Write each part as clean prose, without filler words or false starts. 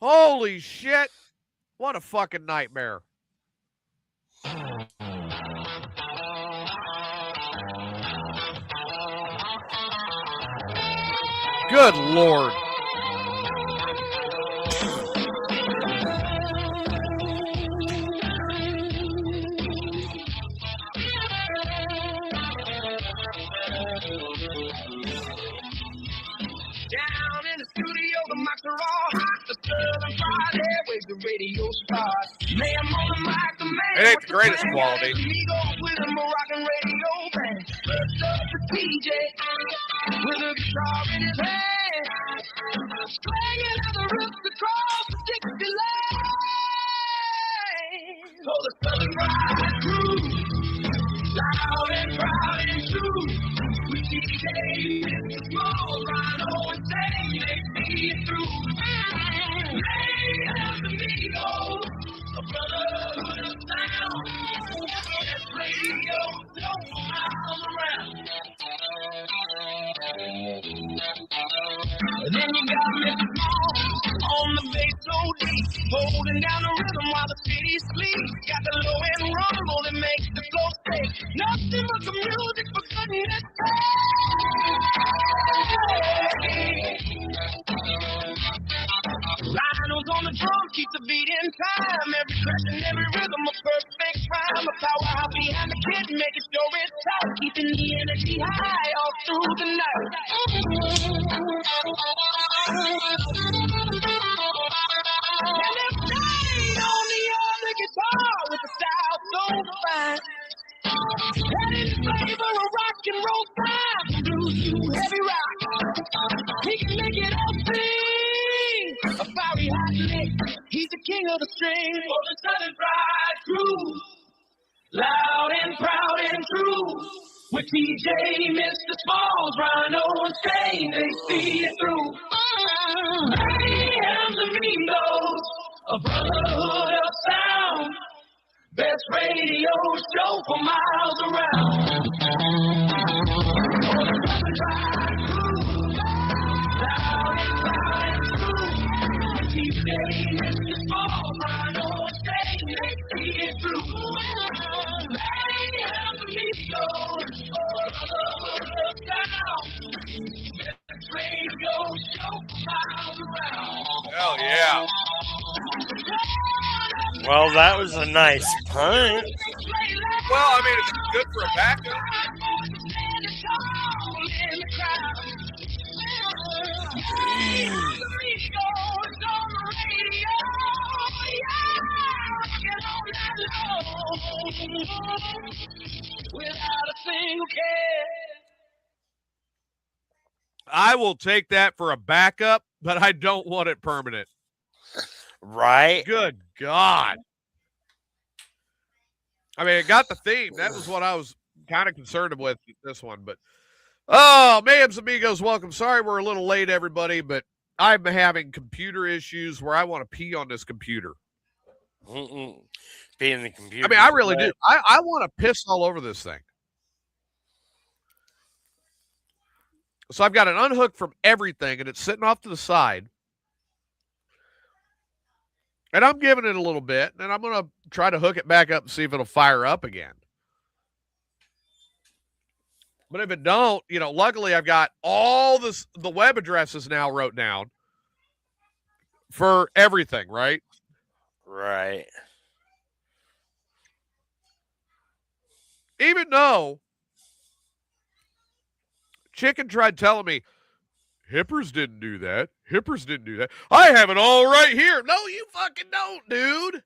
Holy shit. What a fucking nightmare. Good Lord. Down in the studio, the mics are all hot. The Southern Friday with the radio stars. Mayhem on the mic, the man. It ain't the greatest quality. Amigos with a Moroccan radio band. First up the DJ with a guitar in his hand. Slanging out the rips across the Dixieland. So the Southern Friday crew, loud and proud and true. We DJ Mr. Small, Rhino and Say, they see it through. Mayhem Amigos, a brotherhood of sound. Best radio show for miles around. And then you got Mr. Small on the bass so deep, holding down the rhythm while the city sleeps. Got the low end rumble that makes the flow stay. Nothing but the music for goodness sake. Rhinos on the drum, keep the beat in time. Every crash and every rhythm a perfect rhyme. A powerhouse behind the kid, making sure it's tight. Keeping the energy high all through the night. And they're playing on the other guitar with the style so fine. And in flavor of rock and roll time, blues to heavy rock. He can make it all sing. A fiery hot lick, he's the king of the strings. For the Southern Fried crew, loud and proud and true. With TJ, Mr. Smalls, Rhino and Stain, they see it through. Mayhem Amigos, a brotherhood of sound. Best radio show for miles around. Loud and proud and true. TJ, Mr. Smalls, Rhino and Stain, they see it through. Mayhem Amigos, a brotherhood of sound. Best radio show for miles around. Hell yeah. Well, that was a nice punt. Well, I mean, it's good for a backup. Without a single care. I will take that for a backup, but I don't want it permanent. Right? Good God. I mean, it got the theme. That was what I was kind of concerned with this one. But, oh, Mayhem's Amigos, welcome. Sorry we're a little late, everybody, but I'm having computer issues where I want to pee on this computer. Pee in the computer. I mean, I really do. I want to piss all over this thing. So I've got it unhooked from everything, and it's sitting off to the side. And I'm giving it a little bit, and I'm going to try to hook it back up and see if it'll fire up again. But if it don't, you know, luckily I've got all the web addresses now wrote down for everything, right? Right. Even though Chicken tried telling me, Hippers didn't do that. Hippers didn't do that. I have it all right here. No, you fucking don't, dude.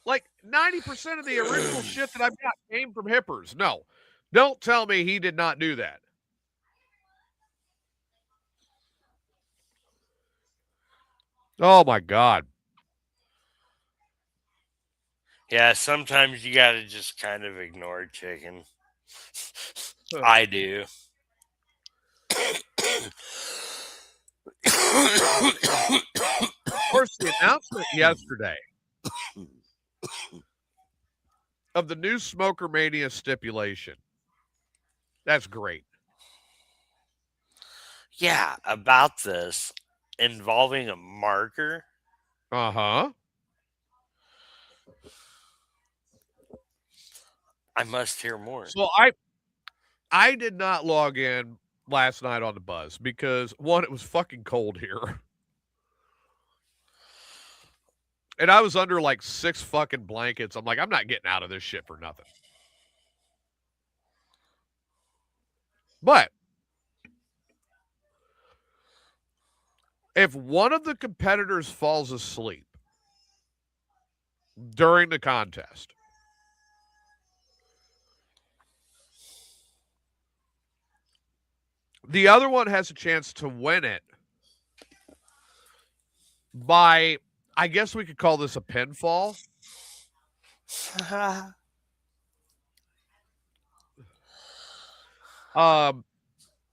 Like 90% of the original shit that I've got came from Hippers. No, don't tell me he did not do that. Oh, my God. Yeah, sometimes you got to just kind of ignore Chicken. I do. Of course, the announcement yesterday of the new Smoker Mania stipulation. That's great. Yeah, about this involving a marker. Uh-huh. I must hear more. So I did not log in last night on the buzz because one, it was fucking cold here. And I was under like 6 fucking blankets. I'm like, I'm not getting out of this shit for nothing. But if one of the competitors falls asleep during the contest, the other one has a chance to win it by, I guess we could call this a pinfall.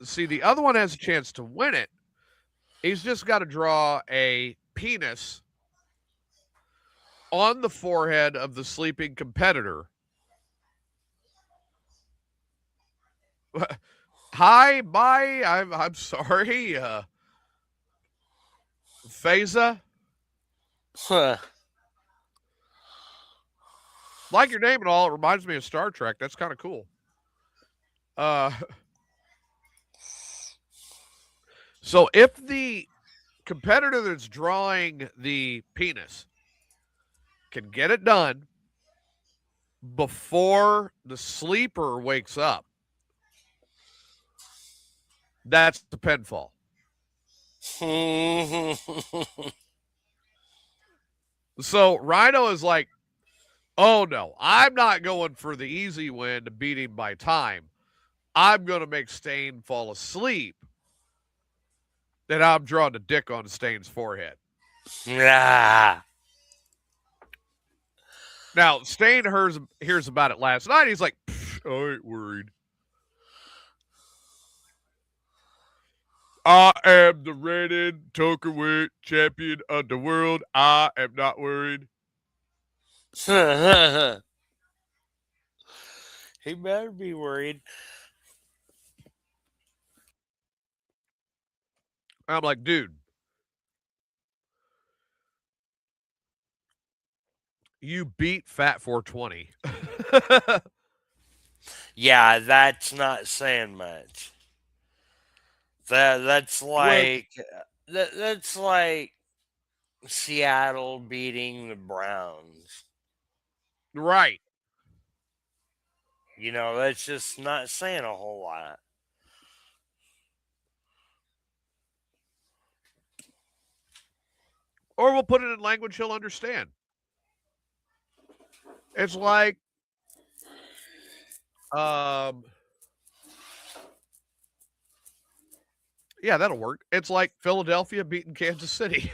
See, the other one has a chance to win it. He's just got to draw a penis on the forehead of the sleeping competitor. Hi, bye. I'm sorry. Phasa. Like your name and all, it reminds me of Star Trek. That's kind of cool. So if the competitor that's drawing the penis can get it done before the sleeper wakes up, that's the pinfall. So Rhino is like, oh no, I'm not going for the easy win to beat him by time. I'm going to make Stain fall asleep. Then I'm drawing a dick on Stain's forehead. Nah. Now, Stain hears about it last night. He's like, I ain't worried. I am the reigning tokerweight champion of the world. I am not worried. He better be worried. I'm like, dude, you beat Fat 420. Yeah, that's not saying much. That's like that's like Seattle beating the Browns. Right. You know, that's just not saying a whole lot. Or we'll put it in language he'll understand. It's like, yeah, that'll work. It's like Philadelphia beating Kansas City.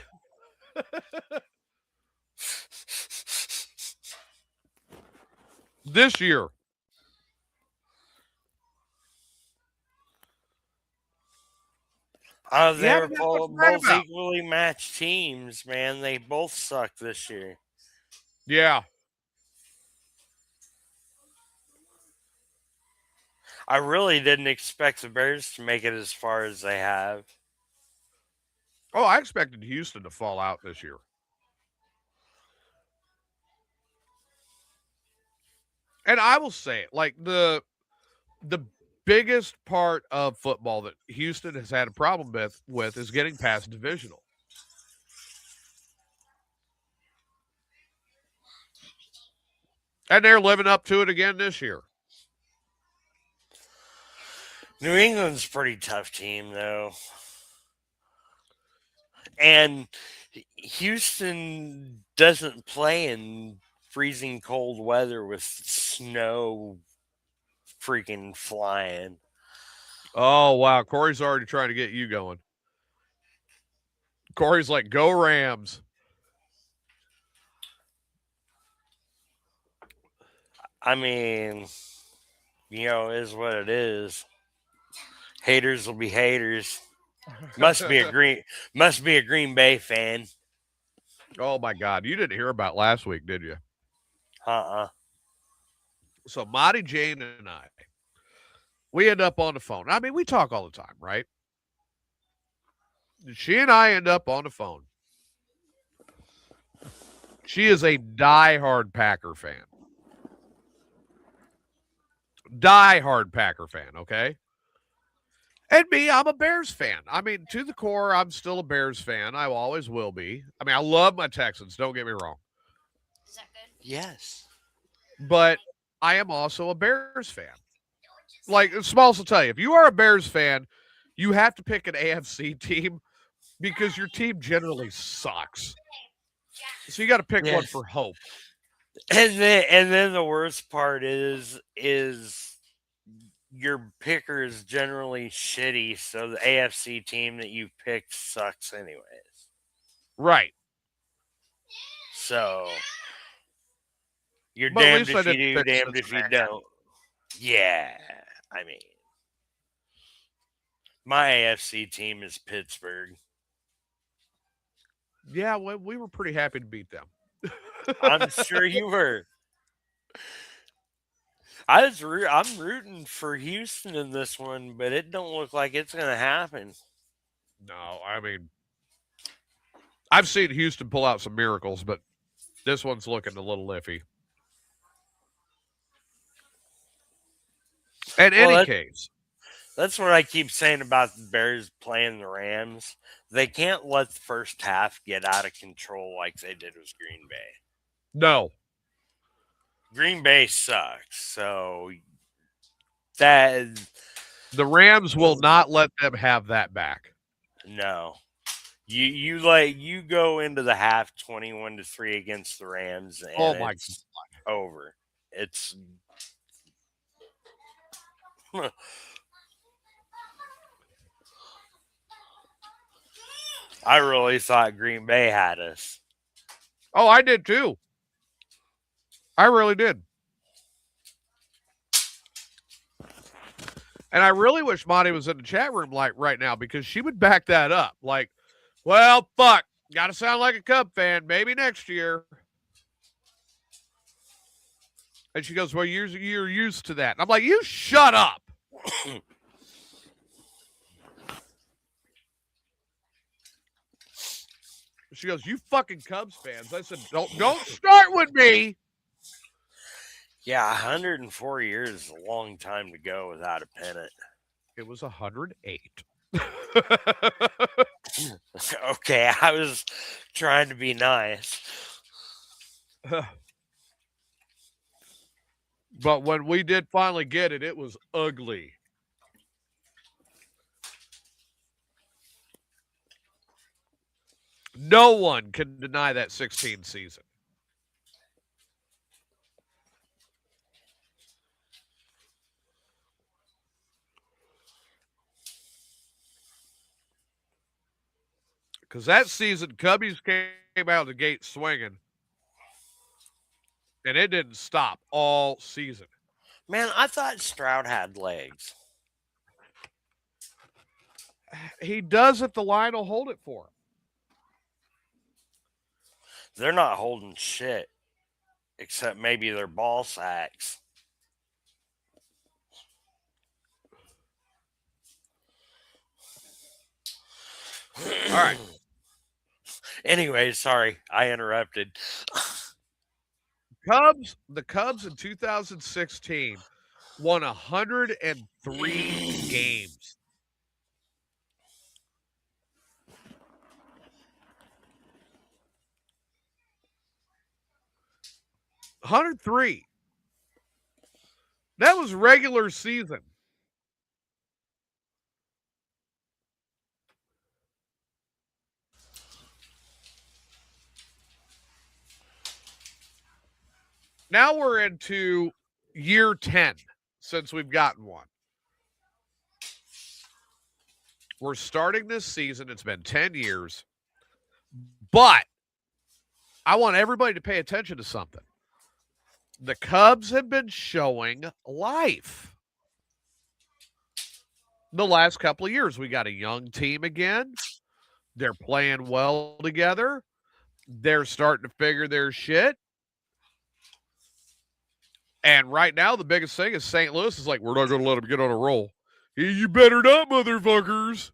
This year. They were both equally matched teams, man. They both suck this year. Yeah. I really didn't expect the Bears to make it as far as they have. Oh, I expected Houston to fall out this year. And I will say it, like the biggest part of football that Houston has had a problem with is getting past divisional. And they're living up to it again this year. New England's a pretty tough team, though. And Houston doesn't play in freezing cold weather with snow freaking flying. Oh, wow. Corey's already trying to get you going. Corey's like, go Rams. I mean, you know, is what it is. Haters will be haters. Must be a Green Bay fan. Oh my God. You didn't hear about last week, did you? So Monty Jane and I, we end up on the phone. I mean, we talk all the time, right? She and I end up on the phone. She is a diehard Packer fan. Diehard Packer fan, okay? And me, I'm a Bears fan. I mean, to the core, I'm still a Bears fan. I always will be. I mean, I love my Texans, don't get me wrong. Yes. But I am also a Bears fan. Like, Smalls will tell you, if you are a Bears fan, you have to pick an AFC team because your team generally sucks. So you got to pick one Yes. for hope. And then the worst part is your picker is generally shitty, so the AFC team that you picked sucks anyways. Right. So you're But at damned least I if you didn't do, pick damned if you Cincinnati. don't. Yeah, I mean, my AFC team is Pittsburgh. Yeah, well, we were pretty happy to beat them. I'm sure you were. I'm rooting for Houston in this one, but it don't look like it's gonna happen. No, I mean, I've seen Houston pull out some miracles, but this one's looking a little iffy. In Well, any case, that's what I keep saying about the Bears playing the Rams. They can't let the first half get out of control like they did with Green Bay. no. Green Bay sucks, so that The Rams will not let them have that back. no. You go into the half 21-3 against the Rams, and Oh my it's over. It's I really thought Green Bay had us. Oh, I did too. I really did. And I really wish Monty was in the chat room like right now because she would back that up. Like, well, fuck. Gotta sound like a Cub fan. Maybe next year. And she goes, well, you're used to that. And I'm like, you shut up. She goes, you fucking Cubs fans. I said, don't start with me. Yeah, 104 years is a long time to go without a pennant. It was 108. Okay, I was trying to be nice. But when we did finally get it, it was ugly. No one can deny that 16 season. Because that season, Cubbies came out of the gate swinging, and it didn't stop all season. Man, I thought Stroud had legs. He does if the line will hold it for him. They're not holding shit, except maybe their ball sacks. All right. Anyway, sorry, I interrupted. The Cubs in 2016 won 103 games. $103. That was regular season. Now we're into year 10 since we've gotten one. We're starting this season. It's been 10 years. But I want everybody to pay attention to something. The Cubs have been showing life. The last couple of years, we got a young team again. They're playing well together. They're starting to figure their shit. And right now, the biggest thing is St. Louis is like, we're not going to let them get on a roll. You better not, motherfuckers.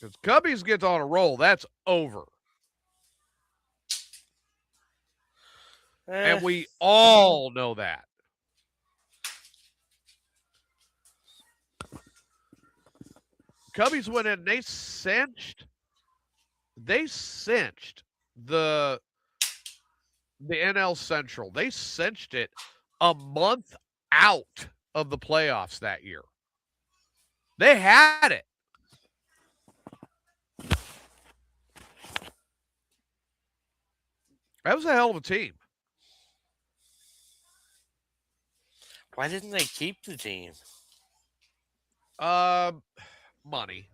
Because Cubbies gets on a roll, that's over. And we all know that. Cubbies went in, they cinched the NL Central. They cinched it a month out of the playoffs that year. They had it. That was a hell of a team. Why didn't they keep the team? Money.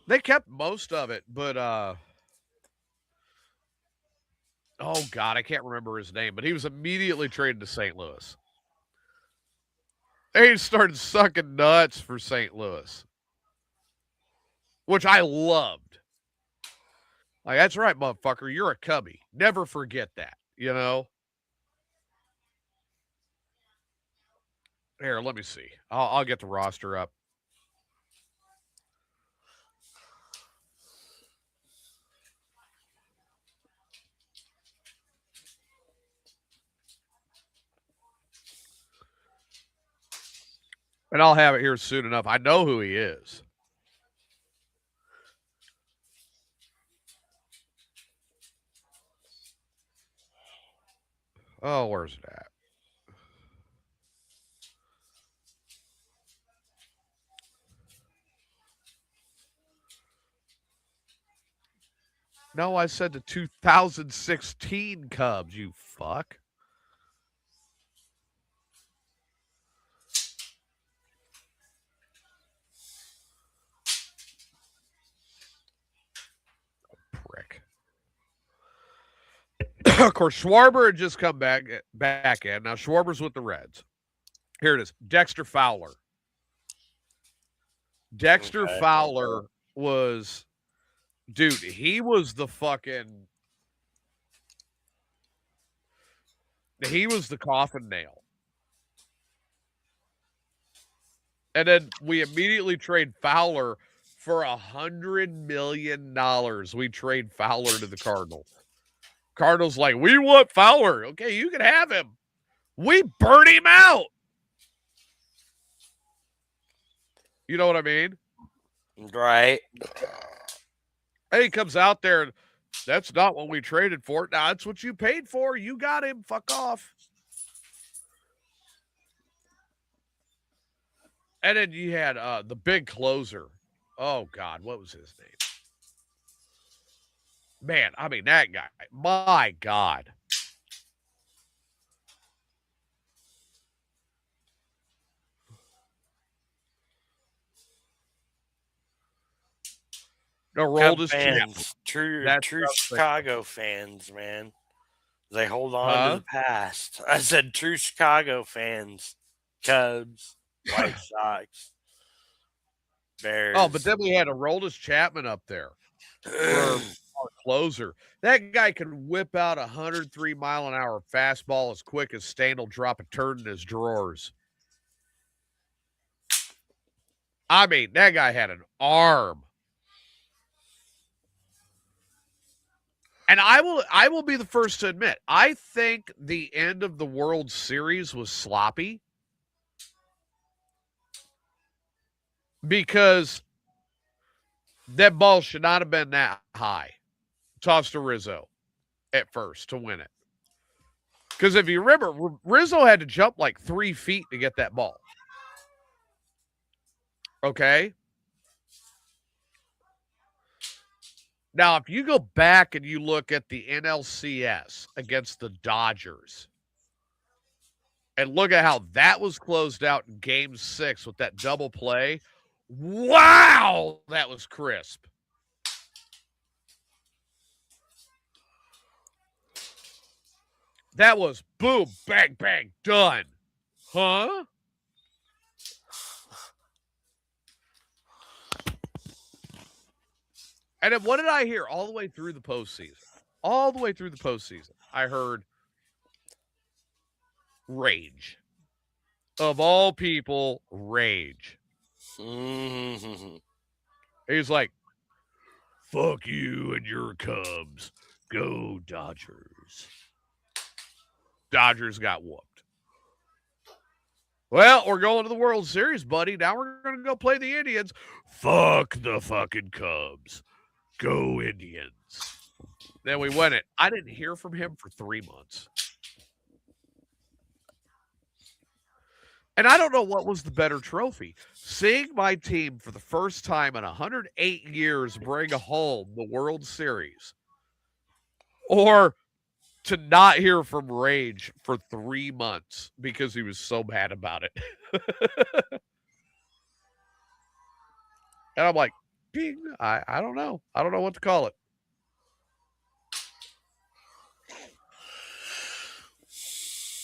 They kept most of it, but oh God, I can't remember his name, but he was immediately traded to St. Louis. They started sucking nuts for St. Louis, which I loved. Like, that's right, motherfucker. You're a Cubby. Never forget that, you know? Here, let me see. I'll get the roster up. And I'll have it here soon enough. I know who he is. Oh, where's it at? No, I said the 2016 Cubs, you fuck. Prick. Of course, Schwarber had just come back in. Now Schwarber's with the Reds. Here it is. Dexter Fowler. Dexter Fowler was, dude, he was the coffin nail. And then we immediately trade Fowler for $100 million. We trade Fowler to the Cardinals. Cardinals like, we want Fowler. Okay, you can have him. We burn him out. You know what I mean? Right. And he comes out there and that's not what we traded for. Now, that's what you paid for. You got him. Fuck off. And then you had the big closer. Oh, God. What was his name? Man, I mean, that guy. My God. No, rolled his fans, true Chicago fans, man. They hold on to the past. I said true Chicago fans. Cubs, White Sox, Bears. Oh, but then we had Aroldis Chapman up there for our closer. That guy could whip out a 103-mile-an-hour fastball as quick as Stain will drop a turd in his drawers. I mean, that guy had an arm. And I will be the first to admit, I think the end of the World Series was sloppy. Because that ball should not have been that high. Tossed to Rizzo at first to win it. Because if you remember, Rizzo had to jump like 3 feet to get that ball. Okay? Now, if you go back and you look at the NLCS against the Dodgers and look at how that was closed out in Game 6 with that double play, wow, that was crisp. That was boom, bang, bang, done. Huh? And then what did I hear all the way through the postseason? All the way through the postseason, I heard rage. Of all people, rage. He's like, fuck you and your Cubs. Go Dodgers. Dodgers got whooped. Well, we're going to the World Series, buddy. Now we're going to go play the Indians. Fuck the fucking Cubs. Go Indians. Then we win it. I didn't hear from him for 3 months. And I don't know what was the better trophy. Seeing my team for the first time in 108 years bring home the World Series. Or to not hear from Rage for 3 months because he was so mad about it. And I'm like, ping, I don't know. I don't know what to call it.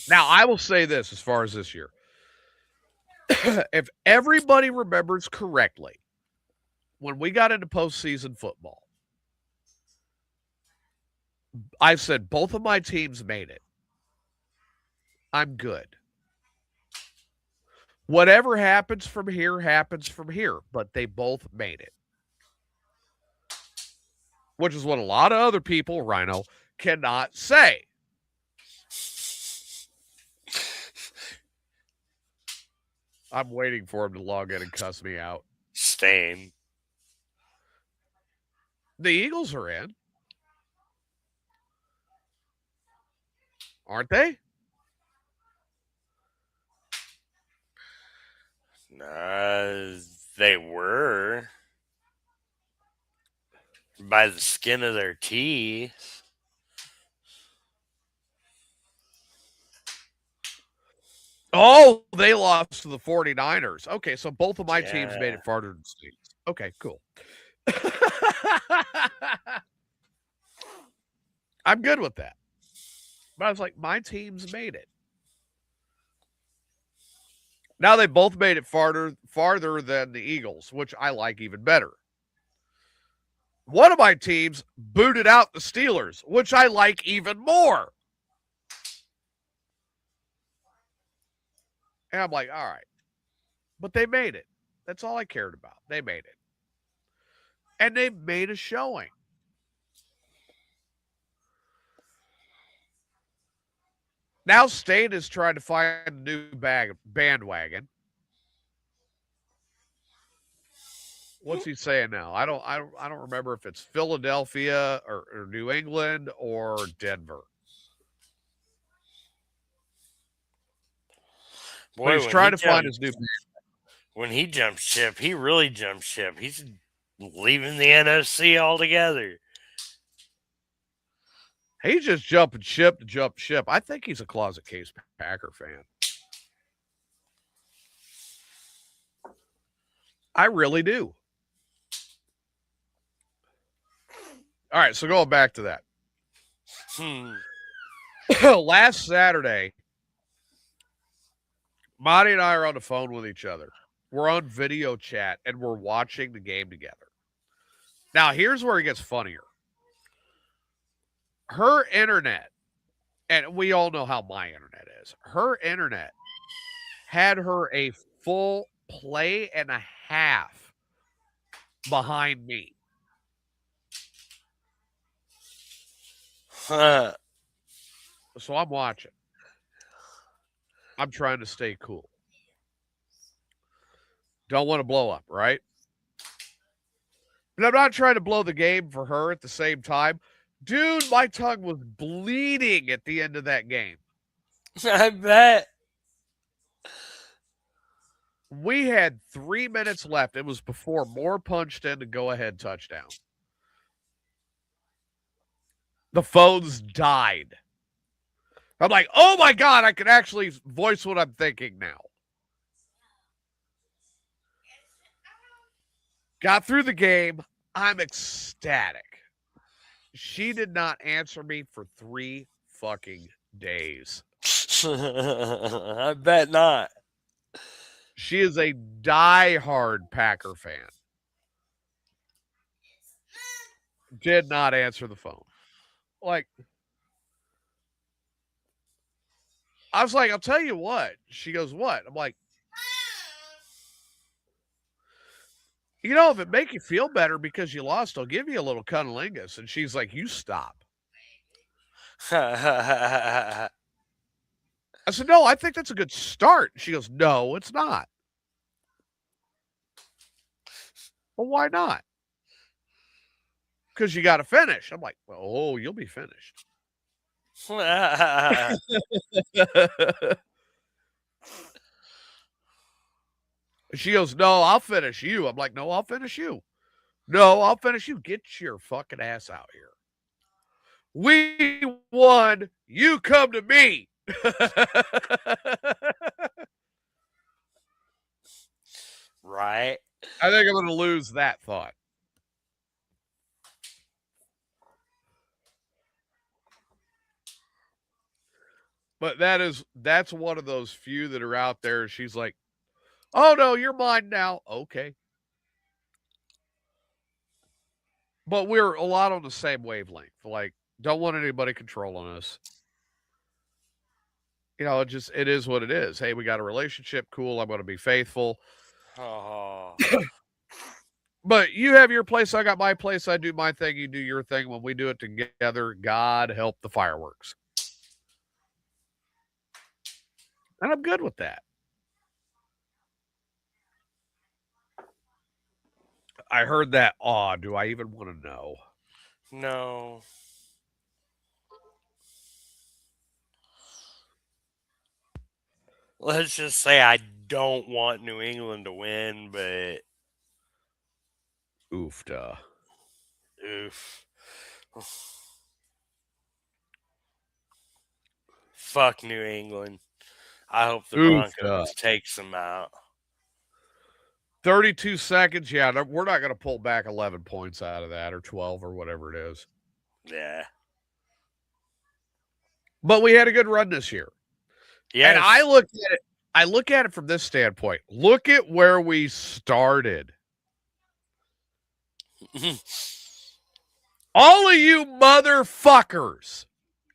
Now, I will say this as far as this year. If everybody remembers correctly, when we got into postseason football, I said both of my teams made it. I'm good. Whatever happens from here, but they both made it. Which is what a lot of other people, Rhino, cannot say. I'm waiting for him to log in and cuss me out. Stain. The Eagles are in. Aren't they? They were. By the skin of their teeth. Oh, they lost to the 49ers. Okay, so both of my teams made it farther than Steve's. Okay, cool. I'm good with that. But I was like, my teams made it. Now they both made it farther than the Eagles, which I like even better. One of my teams booted out the Steelers, which I like even more. And I'm like, all right. But they made it. That's all I cared about. They made it. And they made a showing. Now State is trying to find a new bandwagon. What's he saying now? I don't remember if it's Philadelphia or New England or Denver. Boy, but he's trying to find his new. When he jumped ship, he really jumped ship. He's leaving the NFC altogether. He's just jumping ship to jump ship. I think he's a closet case Packer fan. I really do. All right, so going back to that. Last Saturday, Monty and I are on the phone with each other. We're on video chat, and we're watching the game together. Now, here's where it gets funnier. Her internet, and we all know how my internet is, her internet had her a full play and a half behind me. So I'm watching. I'm trying to stay cool. Don't want to blow up, right? But I'm not trying to blow the game for her at the same time. Dude, my tongue was bleeding at the end of that game. I bet. We had 3 minutes left. It was before Moore punched in to go-ahead touchdown. The phones died. I'm like, oh my God, I can actually voice what I'm thinking now. Got through the game. I'm ecstatic. She did not answer me for 3 fucking days. I bet not. She is a diehard Packer fan. Did not answer the phone. Like, I was like, I'll tell you what. She goes, what? I'm like, You know, if it make you feel better because you lost, I'll give you a little cunnilingus. And she's like, you stop. I said, no, I think that's a good start. She goes, no, it's not. Well, why not? Because you got to finish. I'm like, well, oh, you'll be finished. She goes, no, I'll finish you. I'm like, no, I'll finish you. No, I'll finish you. Get your fucking ass out here. We won. You come to me. Right. I think I'm going to lose that thought. But that's one of those few that are out there. She's like, oh no, you're mine now. Okay. But we're a lot on the same wavelength. Like, don't want anybody controlling us. You know, it is what it is. Hey, we got a relationship. Cool. I'm going to be faithful. Oh. But you have your place. I got my place. I do my thing. You do your thing. When we do it together, God help the fireworks. And I'm good with that. I heard that. Aw, do I even want to know? No. Let's just say I don't want New England to win, but Oofda. Oof. Fuck New England. I hope the Broncos takes them out. 32 seconds. Yeah, we're not going to pull back 11 points out of that or 12 or whatever it is. Yeah. But we had a good run this year. Yes. And I look at it from this standpoint. Look at where we started. All of you motherfuckers.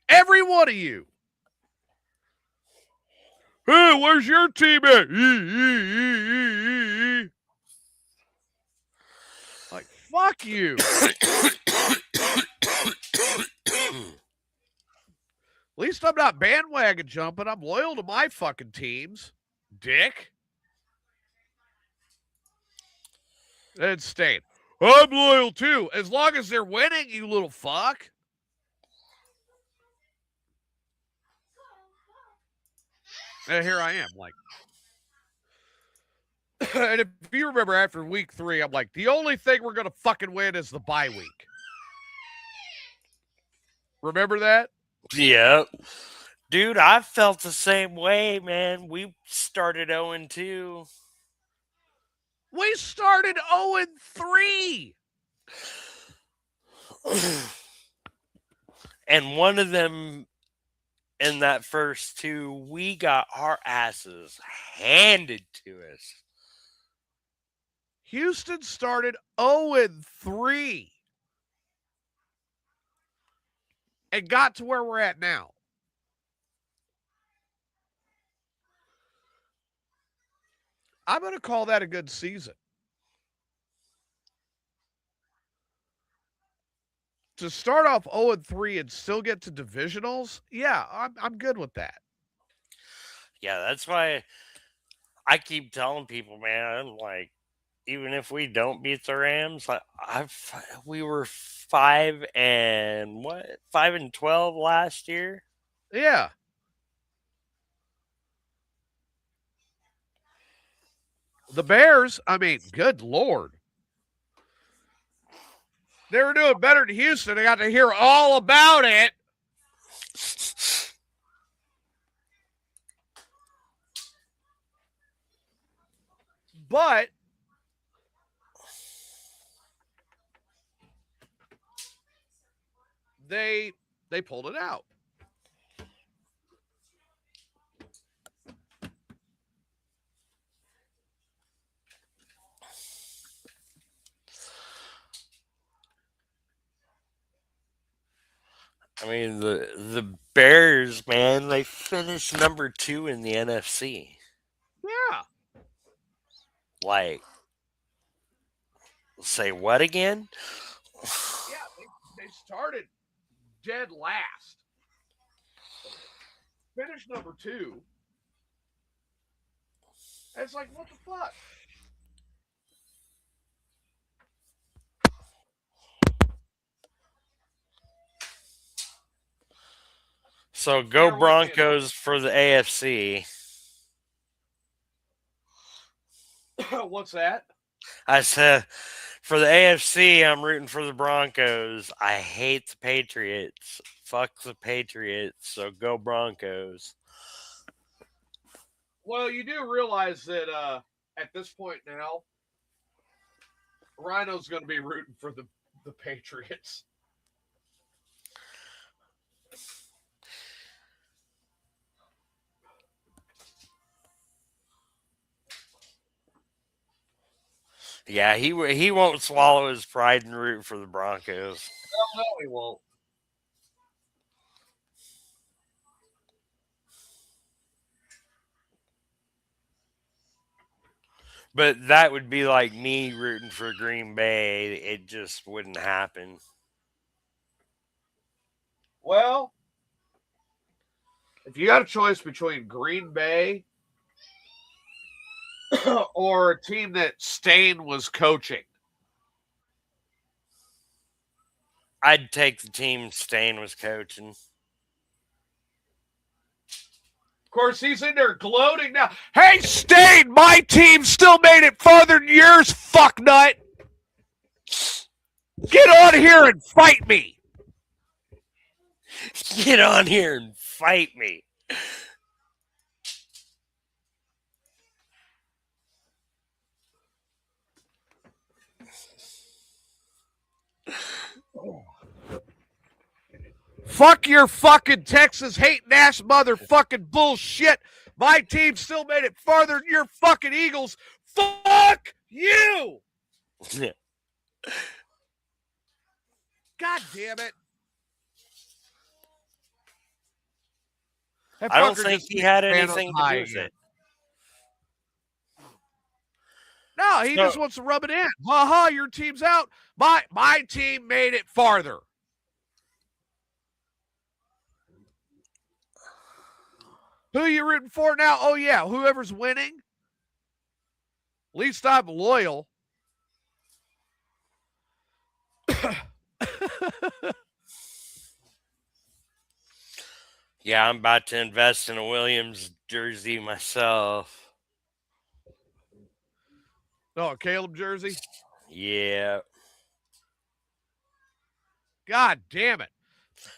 Every one of you. Hey, where's your team at? Like, fuck you. At least I'm not bandwagon jumping. I'm loyal to my fucking teams. Dick. And Stain. I'm loyal too. As long as they're winning, you little fuck. And here I am, like. And if you remember after week 3, I'm like, the only thing we're going to fucking win is the bye week. Remember that? Yep. Dude, I felt the same way, man. We started 0-2. We started 0-3. And one of them in that first 2, we got our asses handed to us. Houston started 0-3 and got to where we're at now. I'm going to call that a good season. To start off 0-3 and still get to divisionals, yeah, I'm good with that. Yeah, that's why I keep telling people, man, I'm like, even if we don't beat the Rams, like we were 5-12 last year. Yeah. The Bears, I mean, good Lord. They were doing better than Houston. I got to hear all about it. But they pulled it out. I mean, the Bears, man, they finished number 2 in the NFC. Yeah. Like, Say what again? Yeah, they started dead last. Finished number 2. And it's like, what the fuck? So go Broncos for the AFC. What's that? I said, for the AFC, I'm rooting for the Broncos. I hate the Patriots. Fuck the Patriots. So go Broncos. Well, you do realize that at this point now, Rhino's going to be rooting for the Patriots. Yeah, he won't swallow his pride and root for the Broncos. No, he won't. But that would be like me rooting for Green Bay. It just wouldn't happen. Well, if you got a choice between Green Bay or a team that Stain was coaching, I'd take the team Stain was coaching. Of course, he's in there gloating now. Hey, Stain, my team still made it farther than yours, fucknut. Get on here and fight me. Get on here and fight me. Fuck your fucking Texas hating ass motherfucking bullshit. My team still made it farther than your fucking Eagles. Fuck you. God damn it. I don't think he had anything to do with it. No, he just wants to rub it in. Ha, your team's out. My team made it farther. Who are you rooting for now? Oh, yeah, whoever's winning. At least I'm loyal. Yeah, I'm about to invest in a Williams jersey myself. Oh, a Caleb jersey? Yeah. God damn it.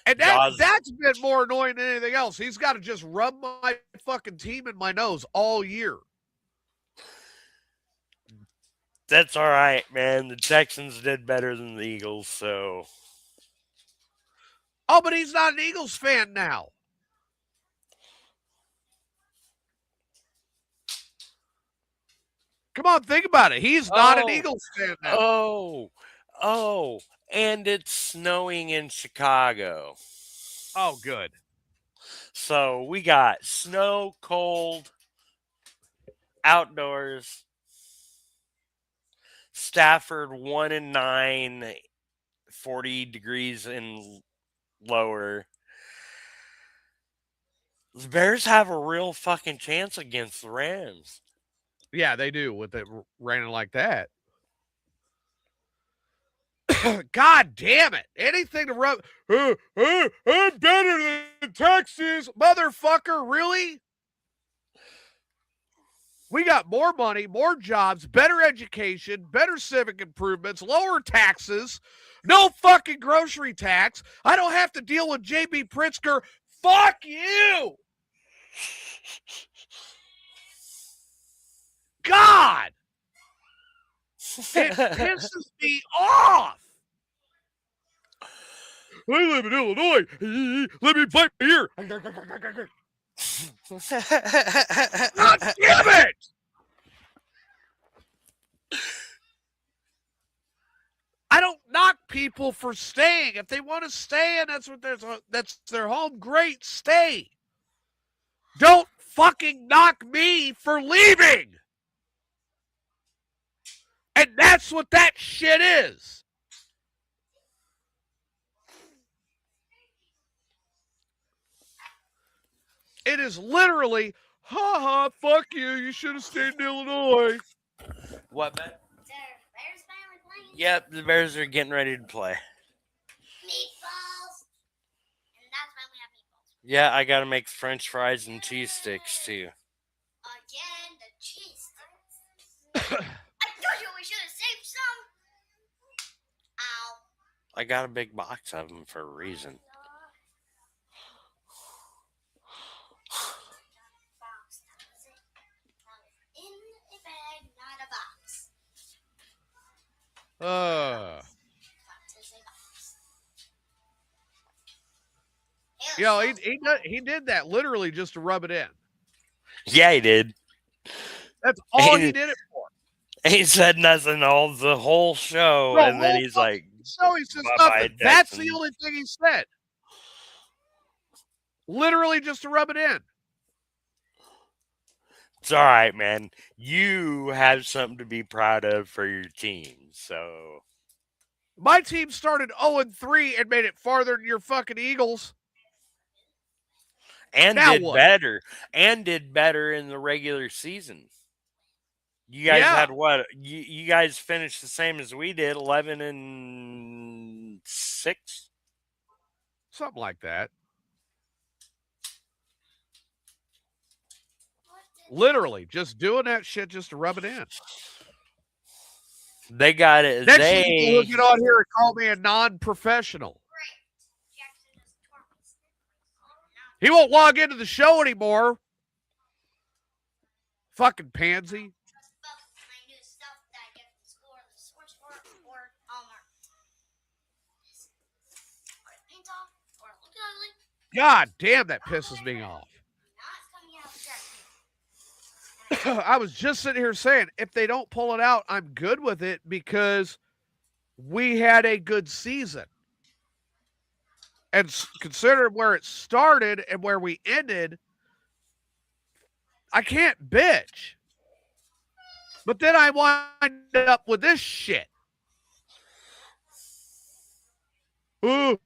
And that's been more annoying than anything else. He's got to just rub my fucking team in my nose all year. That's all right, man. The Texans did better than the Eagles, so. Oh, but he's not an Eagles fan now. Come on, think about it. He's not an Eagles fan now. Oh, and it's snowing in Chicago. Oh, good. So we got snow, cold, outdoors. Stafford 1-9, 40 degrees and lower. The Bears have a real fucking chance against the Rams. Yeah, they do with it raining like that. God damn it. Anything to rub. I'm better than Texas. Motherfucker, really? We got more money, more jobs, better education, better civic improvements, lower taxes, no fucking grocery tax. I don't have to deal with J.B. Pritzker. Fuck you. God. It pisses me off. I live in Illinois. Let me bite my ear. God damn it! I don't knock people for staying. If they want to stay and that's their home, great, stay. Don't fucking knock me for leaving. And that's what that shit is. It is literally, fuck you. You should have stayed in Illinois. What, man? Yep, the Bears are getting ready to play. Meatballs. And that's why we have meatballs. Yeah, I gotta make French fries and cheese sticks too. Again, the cheese sticks. I told you we should have saved some. Ow. I got a big box of them for a reason. In a bag, not a box. He did that literally just to rub it in. Yeah, he did. That's all he did it for. He said nothing the whole show, and then he's like, so he says nothing. That's the only thing he said. Literally just to rub it in. It's all right, man. You have something to be proud of for your team. So my team started 0-3 and made it farther than your fucking Eagles. And now did what? Better. And did better in the regular season. You guys had what? You guys finished the same as we did, 11-6? Something like that. Literally, just doing that shit just to rub it in. They got it. Next people who get on here and call me a non-professional. He won't log into the show anymore. Fucking pansy. God damn, that pisses me off. I was just sitting here saying, if they don't pull it out, I'm good with it because we had a good season. And considering where it started and where we ended, I can't bitch. But then I wind up with this shit. Oh,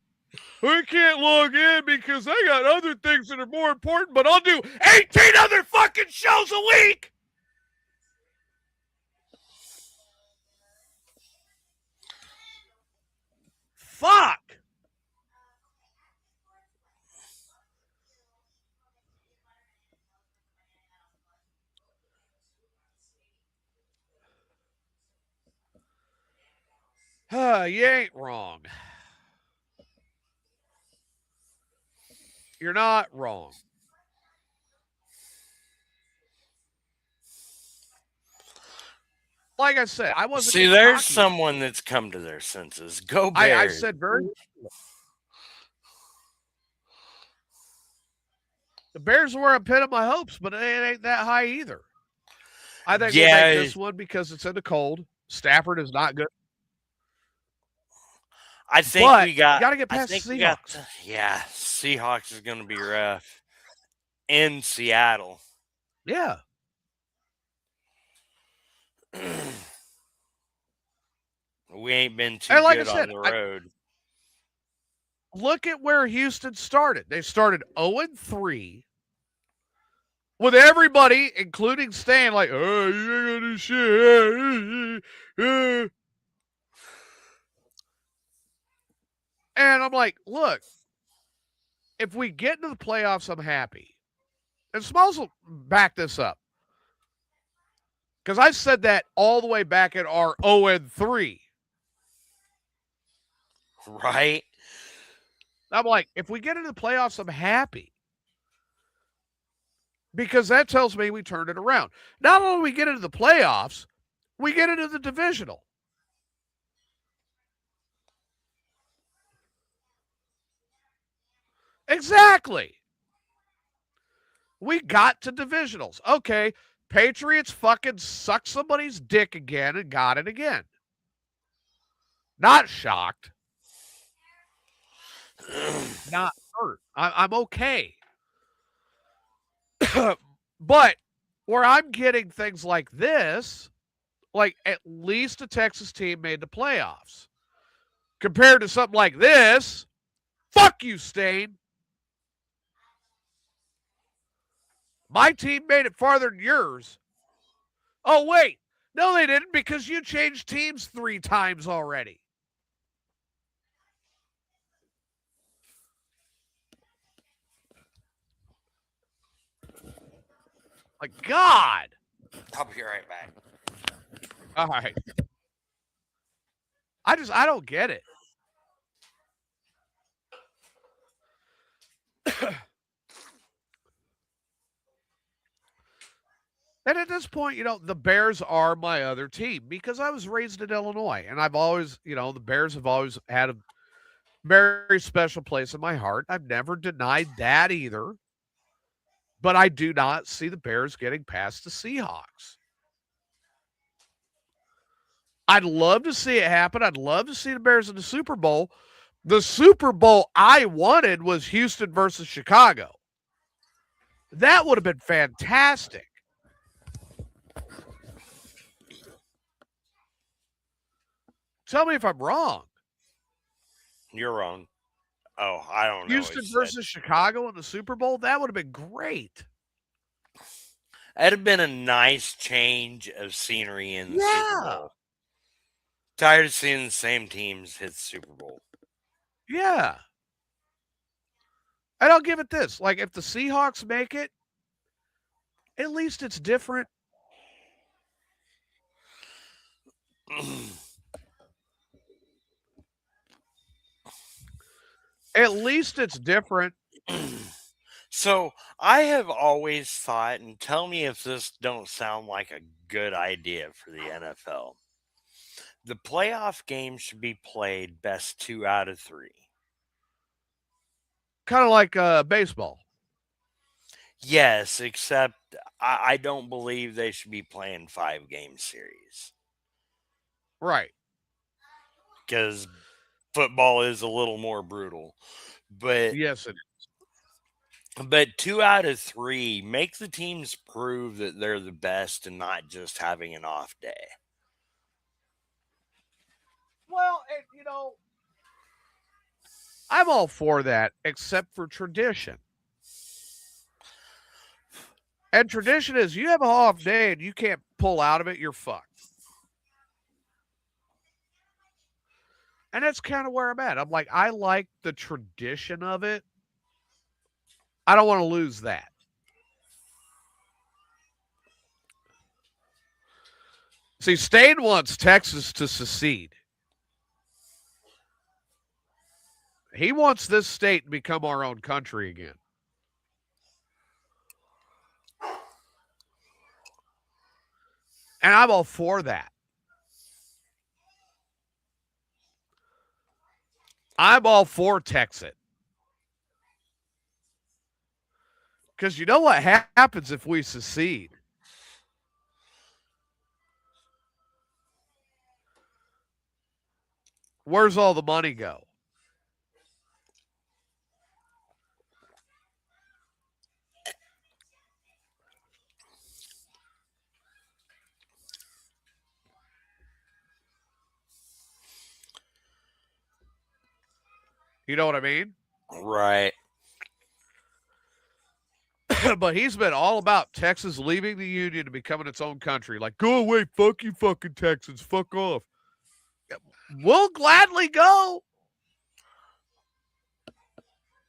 I can't log in because I got other things that are more important, but I'll do 18 other fucking shows a week. Fuck. You ain't wrong. You're not wrong. Like I said, I wasn't. See, there's someone that's come to their senses. Go Bears. I said very. The Bears were a pit of my hopes, but it ain't that high either. I think we'll make this one because it's in the cold. Stafford is not good. I think we got to get past the Seahawks. Seahawks is going to be rough in Seattle. Yeah. We ain't been too good on the road. Look at where Houston started. They started 0-3 with everybody, including Stan, like, oh, you ain't gonna do shit. And I'm like, look, if we get into the playoffs, I'm happy. And Smalls will back this up. Because I said that all the way back at our 0-3. Right. I'm like, if we get into the playoffs, I'm happy. Because that tells me we turned it around. Not only do we get into the playoffs, we get into the divisional. Exactly. We got to divisionals. Okay, Patriots fucking sucked somebody's dick again and got it again. Not shocked. Not hurt. I'm okay. But where I'm getting things like this, like at least a Texas team made the playoffs. Compared to something like this, fuck you, Stain. My team made it farther than yours. Oh, wait. No, they didn't because you changed teams 3 times already. Like, God. I'll be right back. All right. I don't get it. And at this point, the Bears are my other team because I was raised in Illinois and I've always, the Bears have always had a very special place in my heart. I've never denied that either. But I do not see the Bears getting past the Seahawks. I'd love to see it happen. I'd love to see the Bears in the Super Bowl. The Super Bowl I wanted was Houston versus Chicago. That would have been fantastic. Tell me if I'm wrong. You're wrong. Oh, I don't know. Houston versus Chicago in the Super Bowl? That would have been great. That'd have been a nice change of scenery in the Super Bowl. Tired of seeing the same teams hit the Super Bowl. Yeah. And I'll give it this. Like, if the Seahawks make it, at least it's different. At least it's different. So I have always thought, and tell me if this don't sound like a good idea for the NFL. The playoff game should be played best 2 out of 3. Kind of like baseball. Yes, except I don't believe they should be playing 5-game series. Right. Because football is a little more brutal. But yes, it is. But 2 out of 3, make the teams prove that they're the best and not just having an off day. Well, I'm all for that, except for tradition. And tradition is you have a off day and you can't pull out of it, you're fucked. And that's kind of where I'm at. I'm like, I like the tradition of it. I don't want to lose that. See, Stain wants Texas to secede. He wants this state to become our own country again. And I'm all for that. I'm all for Texas. Because you know what happens if we secede? Where's all the money go? You know what I mean? Right. But he's been all about Texas leaving the Union and becoming its own country. Like, go away, fuck you fucking Texans, fuck off. We'll gladly go.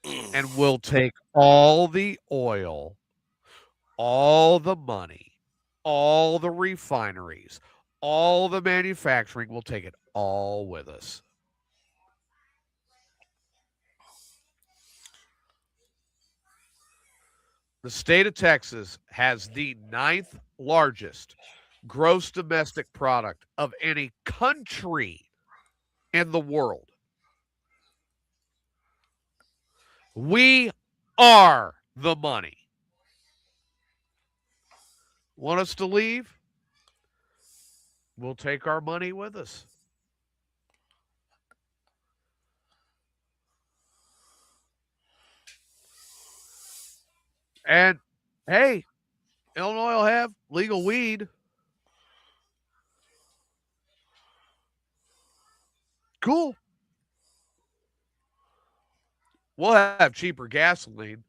And we'll take all the oil, all the money, all the refineries, all the manufacturing. We'll take it all with us. The state of Texas has the 9th largest gross domestic product of any country in the world. We are the money. Want us to leave? We'll take our money with us. And hey, Illinois will have legal weed. Cool. We'll have cheaper gasoline.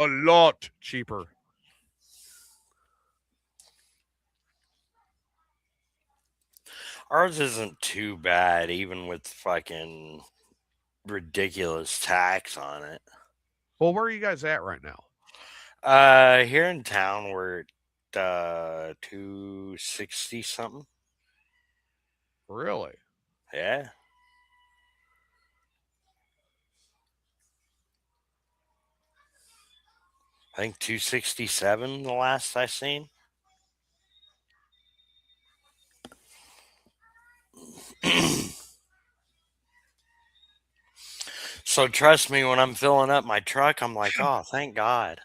A lot cheaper. Ours isn't too bad, even with fucking ridiculous tax on it. Well, where are you guys at right now? Here in town we're at 260 something. Really? Yeah. I think 267 the last I seen. So trust me, when I'm filling up my truck, I'm like, oh, thank God.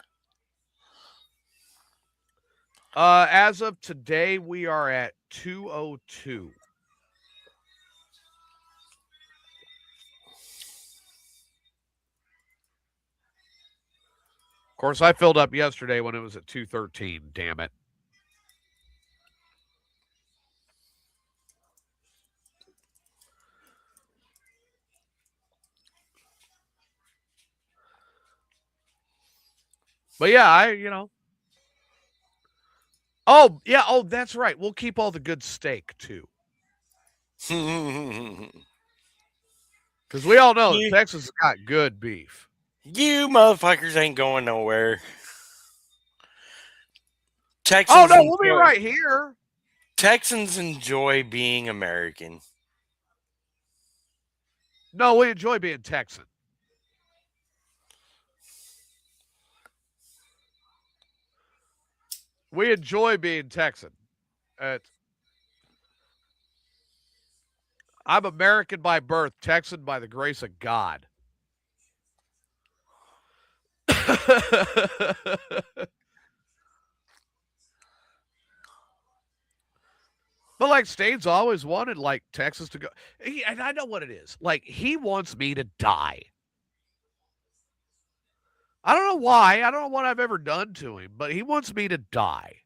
As of today, we are at 202. Of course, I filled up yesterday when it was at 213. Damn it. But yeah, Oh, yeah. Oh, that's right. We'll keep all the good steak too. Because we all know that Texas has got good beef. You motherfuckers ain't going nowhere. Oh, no, we'll be right here. Texans enjoy being American. No, we enjoy being Texan. We enjoy being Texan. I'm American by birth, Texan by the grace of God. But like Staines always wanted like Texas to go. And I know what it is. Like he wants me to die. I don't know why. I don't know what I've ever done to him, but he wants me to die.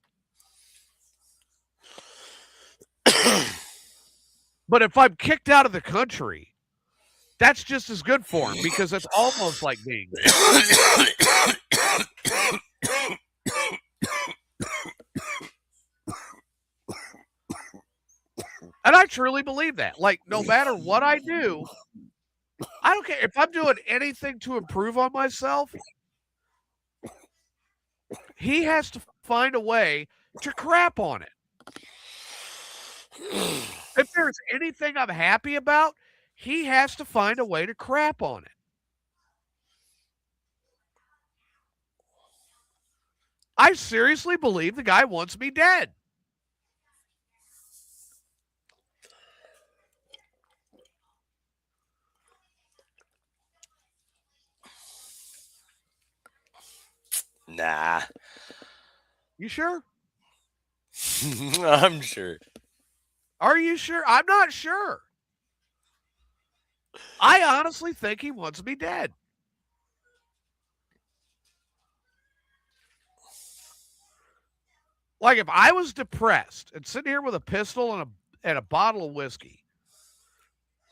But if I'm kicked out of the country, that's just as good for him because it's almost like being And I truly believe that. Like, no matter what I do, I don't care. If I'm doing anything to improve on myself, he has to find a way to crap on it. If there's anything I'm happy about, he has to find a way to crap on it. I seriously believe the guy wants me dead. Nah. You sure? I'm sure. Are you sure? I'm not sure. I honestly think he wants me dead. Like if I was depressed and sitting here with a pistol and a bottle of whiskey,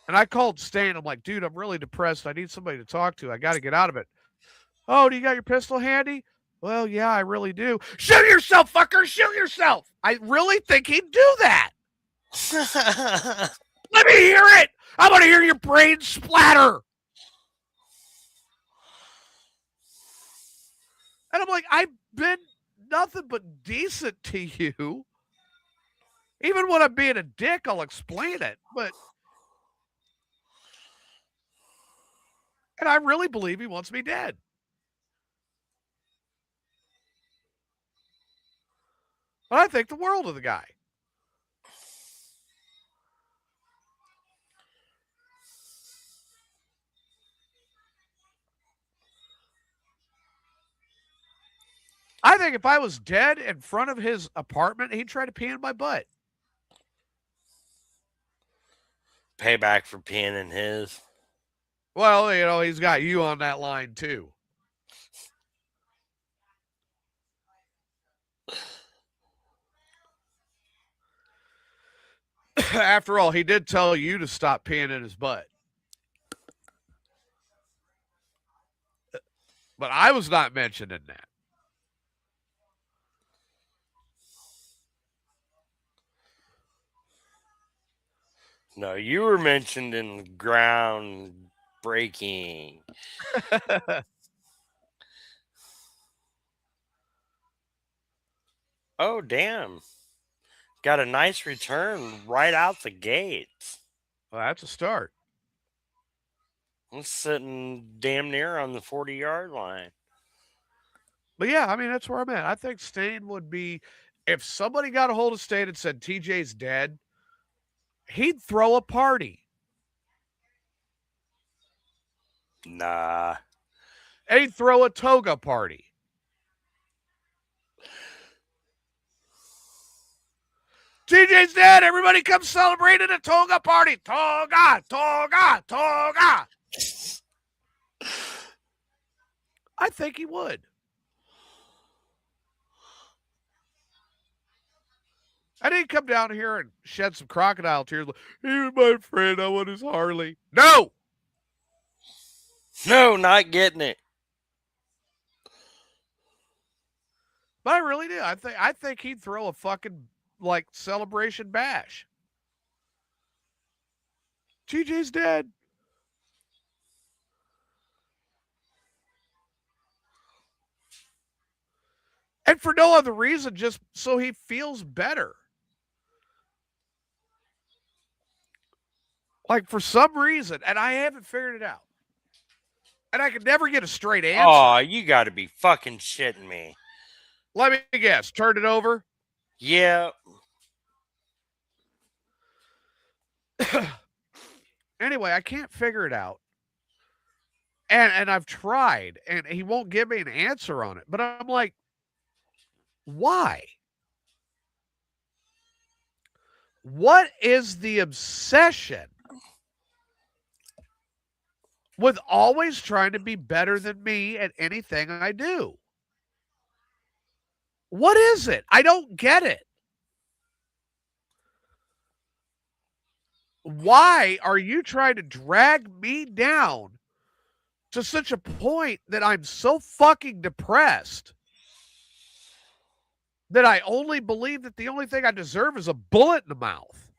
and I called Stan, I'm like, dude, I'm really depressed. I need somebody to talk to. I got to get out of it. Oh, do you got your pistol handy? Well, yeah, I really do. Shoot yourself, fucker! Shoot yourself! I really think he'd do that. Let me hear it. I want to hear your brain splatter. And I'm like, I've been nothing but decent to you. Even when I'm being a dick, I'll explain it. And I really believe he wants me dead. But I think the world of the guy. I think if I was dead in front of his apartment, he'd try to pee in my butt. Payback for peeing in his. Well, he's got you on that line too. After all, he did tell you to stop peeing in his butt. But I was not mentioned in that. No, you were mentioned in ground breaking. Oh, damn. Got a nice return right out the gates. Well, that's a start. I'm sitting damn near on the 40-yard line. But yeah, I mean, that's where I'm at. I think Stain would be, if somebody got a hold of Stain and said TJ's dead, he'd throw a party. Nah. And he'd throw a toga party. TJ's dead. Everybody come celebrate at a toga party. Toga, toga, toga. I think he would. I didn't come down here and shed some crocodile tears. He was my friend. I want his Harley. No. No, not getting it. But I really do. I think he'd throw a fucking like celebration bash. TJ's dead. And for no other reason, just so he feels better. Like for some reason, and I haven't figured it out. And I could never get a straight answer. Oh, you got to be fucking shitting me. Let me guess. Turn it over? Yeah. Anyway, I can't figure it out. And I've tried, and he won't give me an answer on it. But I'm like, why? What is the obsession with always trying to be better than me at anything I do? What is it? I don't get it. Why are you trying to drag me down to such a point that I'm so fucking depressed that I only believe that the only thing I deserve is a bullet in the mouth?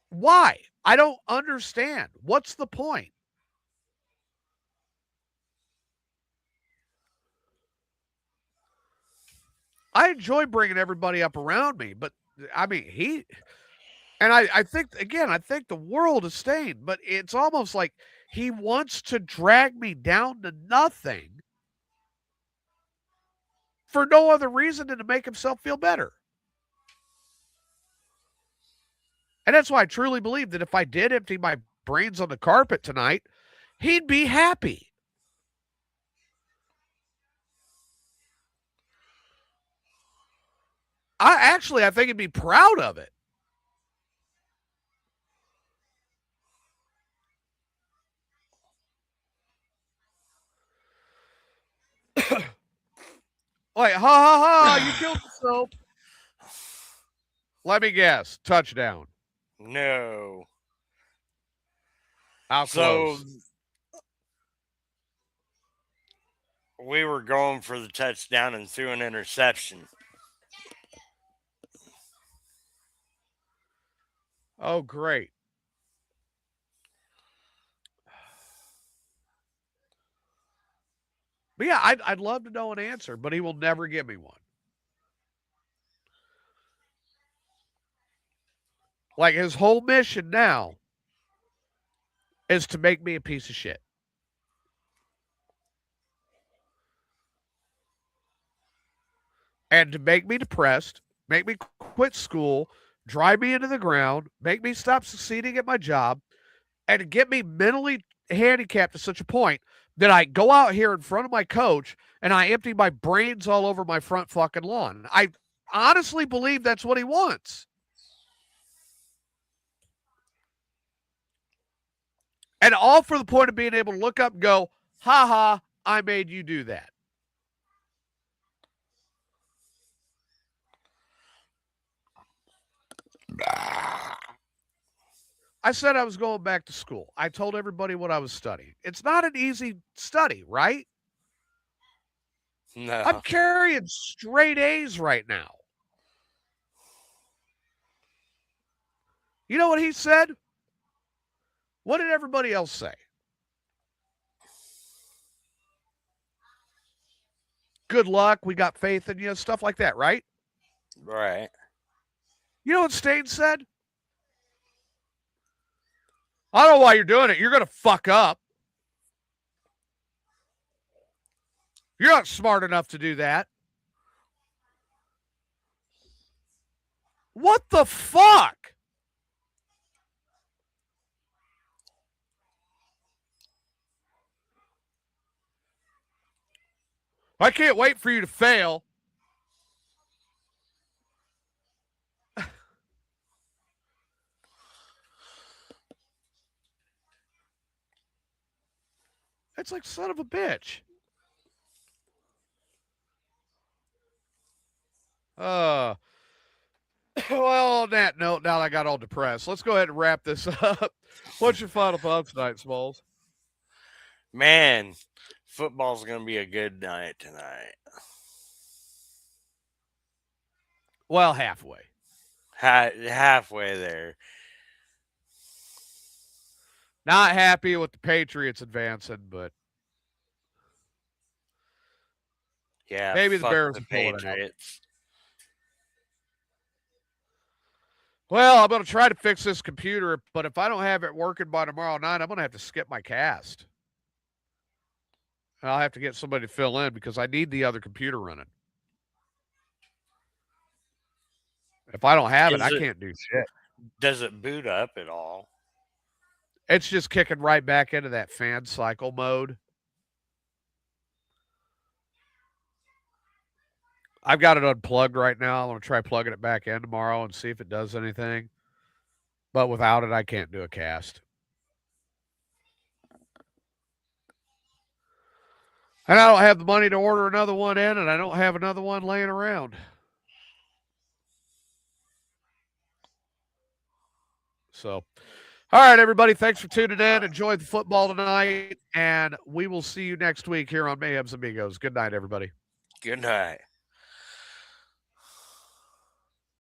Why? I don't understand. What's the point? I enjoy bringing everybody up around me, but I mean, I think, again, I think the world is stained, but it's almost like he wants to drag me down to nothing for no other reason than to make himself feel better. And that's why I truly believe that if I did empty my brains on the carpet tonight, he'd be happy. I think he'd be proud of it. Like, ha ha ha, you killed yourself. Let me guess. Touchdown. No. How close? We were going for the touchdown and threw an interception. Oh, great. But yeah, I'd love to know an answer, but he will never give me one. Like his whole mission now is to make me a piece of shit. And to make me depressed, make me quit school, drive me into the ground, make me stop succeeding at my job, and to get me mentally handicapped to such a point that I go out here in front of my coach and I empty my brains all over my front fucking lawn. I honestly believe that's what he wants. And all for the point of being able to look up and go, ha ha, I made you do that. I said I was going back to school. I told everybody what I was studying. It's not an easy study, right? No. I'm carrying straight A's right now. You know what he said? What did everybody else say? Good luck. We got faith in you. Stuff like that, right? Right. You know what Stain said? I don't know why you're doing it. You're going to fuck up. You're not smart enough to do that. What the fuck? I can't wait for you to fail. It's like, son of a bitch. Well, on that note, now that I got all depressed, let's go ahead and wrap this up. What's your final thoughts tonight, Smalls? Man, football's going to be a good night tonight. Well, halfway. Halfway there. Not happy with the Patriots advancing, but yeah, maybe the Bears the will pull it out. Patriots. Well, I'm going to try to fix this computer, but if I don't have it working by tomorrow night, I'm going to have to skip my cast. I'll have to get somebody to fill in because I need the other computer running. If I don't have it, I can't do shit. Does it boot up at all? It's just kicking right back into that fan cycle mode. I've got it unplugged right now. I'm going to try plugging it back in tomorrow and see if it does anything. But without it, I can't do a cast. And I don't have the money to order another one in, and I don't have another one laying around. So, all right, everybody. Thanks for tuning in. Enjoy the football tonight, and we will see you next week here on Mayhem's Amigos. Good night, everybody. Good night.